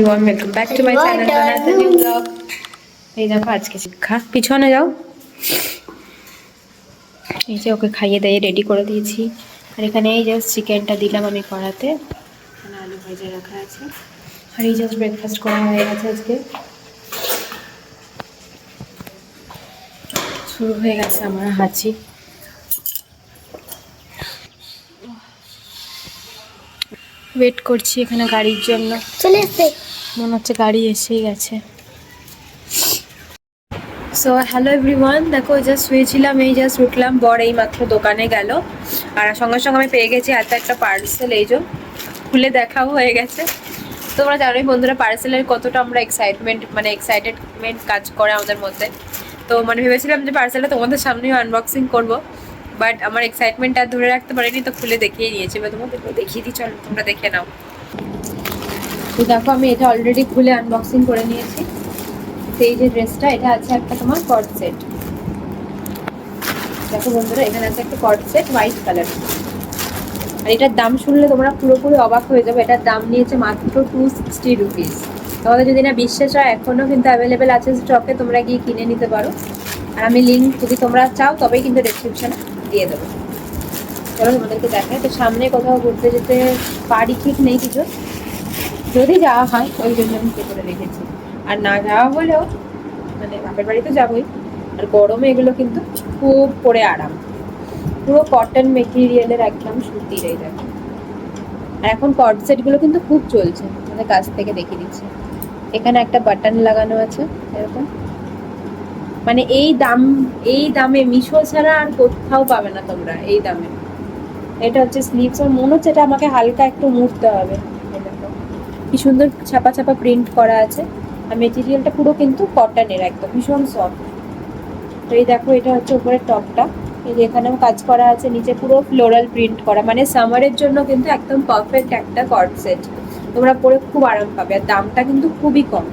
Everyone, welcome back to my channel another new blog. এই দেখো আজকে শিক্ষা, পিছনে যাও। এই যে ওকে খাইয়ে দিয়ে রেডি করে দিয়েছি। আর এখানে এই জাস্ট চিকেনটা দিলাম আমি কড়াতে, এখানে আলু ভেজে রাখা আছে। আর এই জাস্ট ব্রেকফাস্ট করা হয়ে গেছে। আজকে শুরু হয়ে গেছে আমার হাঁচি। ওয়েট করছি এখানে গাড়ির জন্য। চলে এসছে, মনে হচ্ছে গাড়ি এসেই গেছে। সো হ্যালো এভরিওয়ান, দেখো জাস্ট শুয়েছিলাম, এই জাস্ট উঠলাম। বর এই মাত্র দোকানে গেল, আর সঙ্গে সঙ্গে আমি পেয়ে গেছি এত একটা পার্সেল। এই যে খুলে দেখাও হয়ে গেছে। তোমরা জানোই বন্ধুরা, পার্সেলের কতটা আমরা এক্সাইটেডমেন্ট কাজ করে আমাদের মধ্যে। তো ভেবেছিলাম যে পার্সেলটা তোমাদের সামনেও আনবক্সিং করব, বাট আমার এক্সাইটমেন্ট আর ধরে রাখতে পারিনি, তো খুলে দেখিয়ে নিয়েছি। বা তোমাদেরকে দেখিয়ে দিই, চলো তোমরা দেখে নাও। তো দেখো আমি এটা অলরেডি খুলে আনবক্সিং করে নিয়েছি। এই যে ড্রেসটা, এটা আছে একটা তোমার কর্ড সেট। দেখো বন্ধুরা, এখানে আছে একটা কর্ড সেট হোয়াইট কালার। আর এটার দাম শুনলে তোমরা পুরোপুরি অবাক হয়ে যাবে। এটার দাম নিয়েছে মাত্র 260 রুপিস। তোমাদের যদি না বিশ্বাস হয়, এখনো কিন্তু অ্যাভেলেবেল আছে স্টকে, তোমরা গিয়ে কিনে নিতে পারো। আর আমি লিঙ্ক যদি তোমরা চাও তবেই কিন্তু ডেসক্রিপশনে দিয়ে দেবো। চলো তোমাদেরকে দেখায়। তো সামনে কোথাও ঘুরতে যেতে পারি ঠিক নেই কিছু, যদি যাওয়া হয় ওই জন্য আমি করে রেখেছি। আর না যাওয়া হলেও বাপের বাড়ি তো যাবোই। আর গরমে এগুলো কিন্তু খুব পরে আরাম, পুরো কটন মেটেরিয়ালের, একদম সুতির। এই দেখো, আর এখন কর্ড সেটগুলো কিন্তু খুব চলছে, আমাদের কাছ থেকে দেখিয়ে দিচ্ছি। এখানে একটা বাটন লাগানো আছে এরকম। এই দামে মিশো ছাড়া আর কোথাও পাবে না তোমরা এই দামে। এটা হচ্ছে স্লিভস, আর মনে হচ্ছে এটা আমাকে হালকা একটু মুড়তে হবে। কি সুন্দর ছাপা ছাপা প্রিন্ট করা আছে। আর মেটেরিয়ালটা পুরো কিন্তু কটনের, একদম ভীষণ সফট। তো এই দেখো, এটা হচ্ছে উপরের টপটা। এই যে এখানেও কাজ করা আছে, নিচে পুরো ফ্লোরাল প্রিন্ট করা। সামারের জন্য কিন্তু একদম পারফেক্ট একটা কর্ড সেট। তোমরা পরে খুব আরাম পাবে, আর দামটা কিন্তু খুবই কম।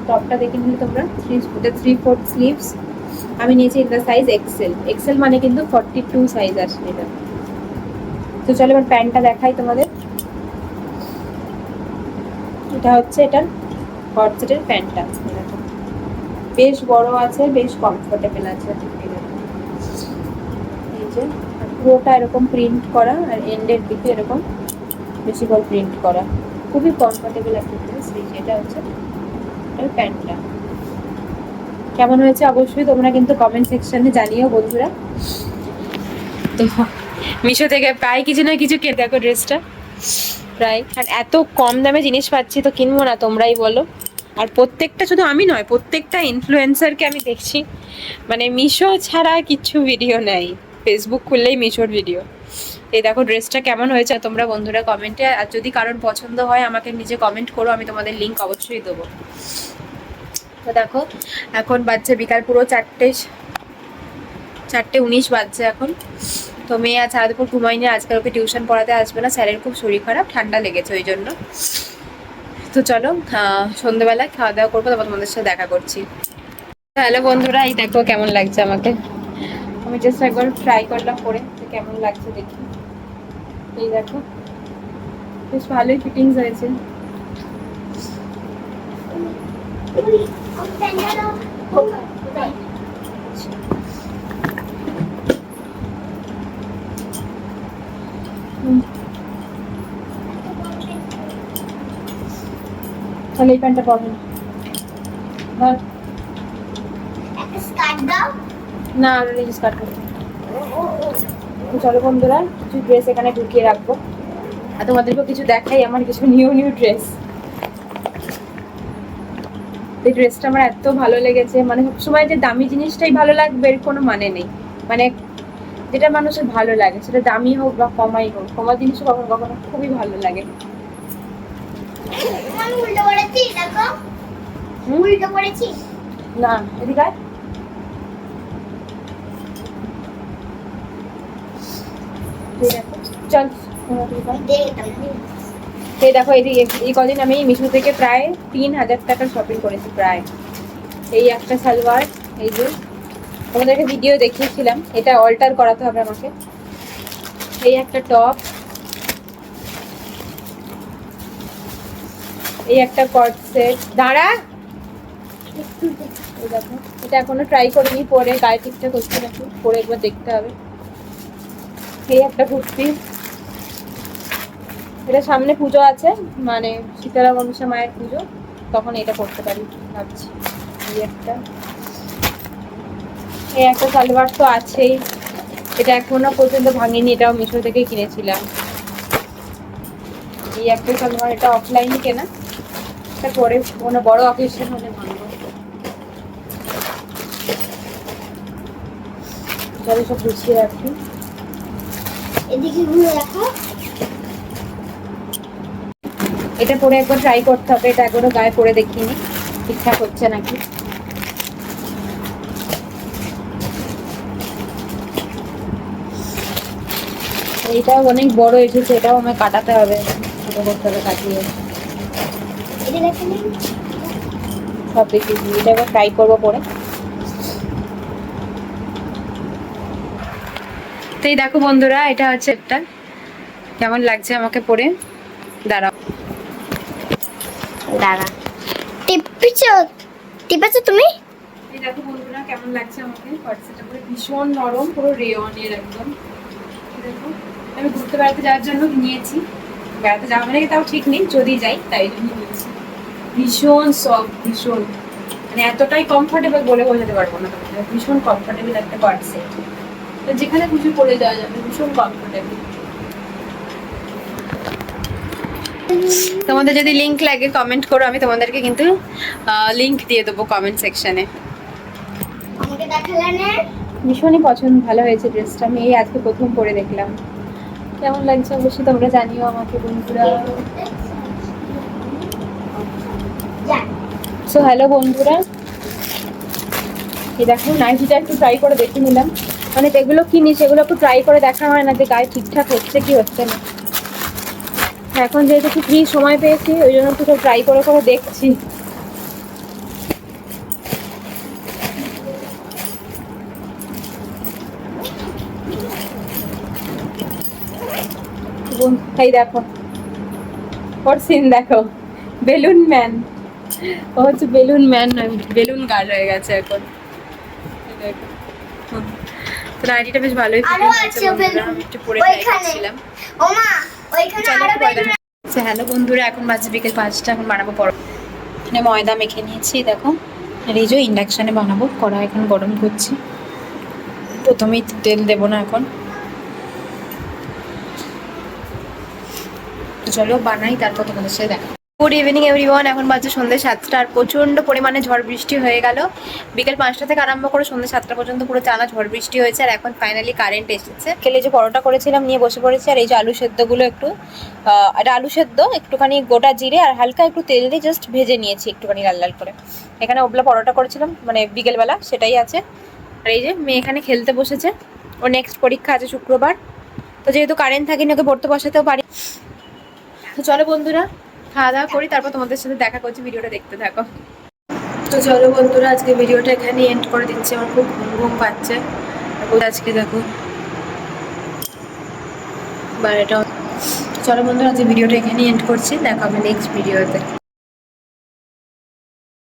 টপটা দেখে নিলে তোমরা। 3/4 স্লিভস আমি নিয়েছি ইন দ্য সাইজ এক্সেল, মানে কিন্তু 42 সাইজ আছে এটা। তো চলো এবার প্যান্টটা দেখাই তোমাদের। এটা হচ্ছে এটার কর্ড সেটের প্যান্টটা। বেশ বড় আছে, বেশ কমফোর্টেবল আছে। এই যে পুরোটা এরকম প্রিন্ট করা, আর এন্ডের দিকে এরকম বেশি করে প্রিন্ট করা, খুবই কমফোর্টেবল একটা ড্রেস। এটা হচ্ছে এর প্যান্টটা। কেমন হয়েছে অবশ্যই তোমরা কিন্তু কমেন্ট সেকশনে জানিও বন্ধুরা। তো মিশো থেকে প্রায় কিছু না কিছু কে দেখো ড্রেসটা প্রায়। আর এত কম দামে জিনিস পাচ্ছি, তো কিনবো না তোমরাই বলো। আর প্রত্যেকটা, শুধু আমি নয়, প্রত্যেকটা ইনফ্লুয়েন্সারকে আমি দেখছি মিশো ছাড়া কিছু ভিডিও নেই, ফেসবুক খুললেই মিশোর ভিডিও। এই দেখো ড্রেসটা কেমন হয়েছে তোমরা বন্ধুরা কমেন্টে। আর যদি কারোর পছন্দ হয় আমাকে নিজে কমেন্ট করো, আমি তোমাদের লিঙ্ক অবশ্যই দেবো। তো দেখো এখন বাজছে বিকাল পুরো 4:19 বাজছে এখন। তো মেয়ে আজ সারা দুপুর ঘুমাইনি, আজকাল ওকে টিউশন পড়াতে আসবে না, স্যারের খুব শরীর খারাপ, ঠান্ডা লেগেছে ওই জন্য। তো চলো সন্ধ্যেবেলায় খাওয়া দাওয়া করবো, তারপর তোমাদের সাথে দেখা করছি। হ্যালো বন্ধুরা, এই দেখো কেমন লাগছে আমাকে। আমি জাস্ট একবার ট্রাই করলাম পরে, কেমন লাগছে দেখি। এই দেখো বেশ ভালোই ফিটিংস হয়েছে। তাহলে এই প্যান্টটা পাবেন না, স্টার্ট করতে। চলো বন্ধুরা, কিছু ড্রেস এখানে ঢুকিয়ে রাখবো, আর তোমাদেরকেও কিছু দেখাই আমার কিছু নিউ ড্রেস। এই ড্রেসটা আমার এত ভালো লেগেছে, সবসময় যে দামি জিনিসটাই ভালো লাগবে এর কোনো মানে নেই। যেটা মানুষের ভালো লাগে, সেটা দামি হোক বা কমাই হোক, কমা জিনিসও কখনো কখনো খুবই ভালো লাগে। না এদিকে চল। এই দেখো, এই কদিন আমি মিশো থেকে প্রায় 3000 টাকার শপিং করেছি প্রায়। এই একটা সালোয়ার, এই যে তোমাদেরকে ভিডিও দেখিয়েছিলাম, এটা অল্টার করাতে হবে আমাকে। এই একটা টপ, এই একটা কর্ড সেট, দাঁড়া। এই দেখো, এটা এখনো ট্রাই করিনি, পরে গায়ে ঠিকঠাক হচ্ছে নাকি পরে একবার দেখতে হবে। এই একটা কুর্তি, এটা সামনে পুজো আছে, মানে শীতলা মনসা মায়ের পুজো, তখন এটা করতে পারি ভাবছি। এই একটা সালোয়ার তো আছেই, এটা এখনো পর্যন্ত ভাঙিনি, এটাও মিশো থেকে কিনেছিলাম। এই একটা সালোয়ার, এটা অফলাইনে কেনা, এটা পরে কোনো বড় অকেশন হলে ভাঙবো। চলো সব গুছিয়ে রাখি। এদিকে ঘুরে রাখো। এটা পরে একবার ট্রাই করতে হবে, এটা এখনো গায়ে পরে দেখিনি ঠিকঠাক হচ্ছে নাকি। এইটাও অনেক বড় এসেছে, এটাও আমায় কাটাতে হবে, ছোট করতে হবে কাটিয়ে। এটা দেখে নিন। সব দেখেছি, এটা একবার ট্রাই করবো পরে। তো এই দেখো বন্ধুরা, এটা হচ্ছে একটা, কেমন লাগছে আমাকে পরে, দাঁড়াও। দাঁড়া, টিপেছো তুমি? এই দেখো বন্ধুরা কেমন লাগছে আমাকে পার্সেলটা পরে, ভীষণ নরম, পুরো রেয়নের একদম। দেখো, আমি ঘুরতে বেড়াতে যাওয়ার জন্য নিয়েছি, বেড়াতে যাওয়া মানে তাও ঠিক নেই, যদি যাই তাই জন্য নিয়েছি। ভীষণ সফট, ভীষণ, মানে এতটাই কমফোর্টেবল বলে বোঝাতে পারবো না তোমাদের, ভীষণ কমফোর্টেবল একটা পার্সেল, যেখানে খুশি পরে যাওয়া যাবে, ভীষণ কমফোর্টেবল। তোমাদের যদি লিংক লাগে কমেন্ট করো, আমি তোমাদেরকে কিন্তু লিংক দিয়ে দেবো কমেন্ট সেকশনে। আমাকে দেখালে না? ভীষণই পছন্দ, ভালো হয়েছে ড্রেসটা, আমি এই আজকে প্রথম পরে দেখলাম। কেমন লাগছে অবশ্যই তোমরা জানিও আমাকে বন্ধুরা। সো হ্যালো বন্ধুরা, এই দেখো নাইটিটা একটু ট্রাই করে দেখে নিলাম, মানে যেগুলো কিনি সেগুলো একটু ট্রাই করে দেখা হয় না যে গায়ে ঠিকঠাক হচ্ছে কি হচ্ছে না। এখন যেহেতু একটু ফ্রি সময় পেয়েছি, ওই জন্য একটু সব ট্রাই করে করে দেখছি। এই দেখো ওর সিন দেখো, বেলুন ম্যান, ও হচ্ছে বেলুন ম্যান, বেলুন গার্ল হয়ে গেছে এখন। তো নাইটিটা বেশ ভালোই ফিটিং হয়েছে বন্ধুরা, একটু পরে ট্রাই করছিলাম। ওমা, ওইখানে আরো বেলুন। হ্যালো বন্ধুরা, এখন বাজে বিকেল 5টা, এখন বানাবো পরোটা। এখানে ময়দা মেখে নিয়েছি দেখো, আর এই যে ইন্ডাকশানে বানাবো, কড়া এখন গরম করছি। প্রথমেই তেল দেবো না এখন, তো চলো বানাই, তারপর তোমাদের সাথে দেখা। গুড ইভিনিং এভরিওয়ান, এখন বাজে সন্ধ্যে 7টা, আর প্রচণ্ড পরিমাণে ঝড় বৃষ্টি হয়ে গেল। বিকেল 5টা থেকে আরম্ভ করে সন্ধ্যে 7টা পর্যন্ত পুরো টানা ঝড় বৃষ্টি হয়েছে, আর এখন ফাইনালি কারেন্ট এসেছে। খেলে যে পরোটা করেছিলাম নিয়ে বসে পড়েছি, আর এই যে আলু সেদ্ধগুলো একটু, এটা আলু সেদ্ধ একটুখানি গোটা জিরে আর হালকা একটু তেল দিয়ে জাস্ট ভেজে নিয়েছি একটুখানি লাল লাল করে। এখানে ওবলা পরোটা করেছিলাম মানে বিকেলবেলা, সেটাই আছে। আর এই যে মেয়ে এখানে খেলতে বসেছে, ওর নেক্সট পরীক্ষা আছে শুক্রবার, তো যেহেতু কারেন্ট থাকেনি ওকে পড়তে বসাতেও পারি। তো চলো বন্ধুরা খাওয়া দাওয়া করি, তারপর তোমাদের সাথে দেখা করছি, ভিডিওটা দেখতে থাকো। তো চলো বন্ধুরা, আজকে ভিডিওটা এখানে এন্ড করে দিচ্ছি, আমার খুব ঘুম ঘুম পাচ্ছে আজকে দেখো 12টা। চলো বন্ধুরা, আজকে ভিডিওটা এখানে এন্ড করছি, দেখা হবে নেক্সট ভিডিওতে।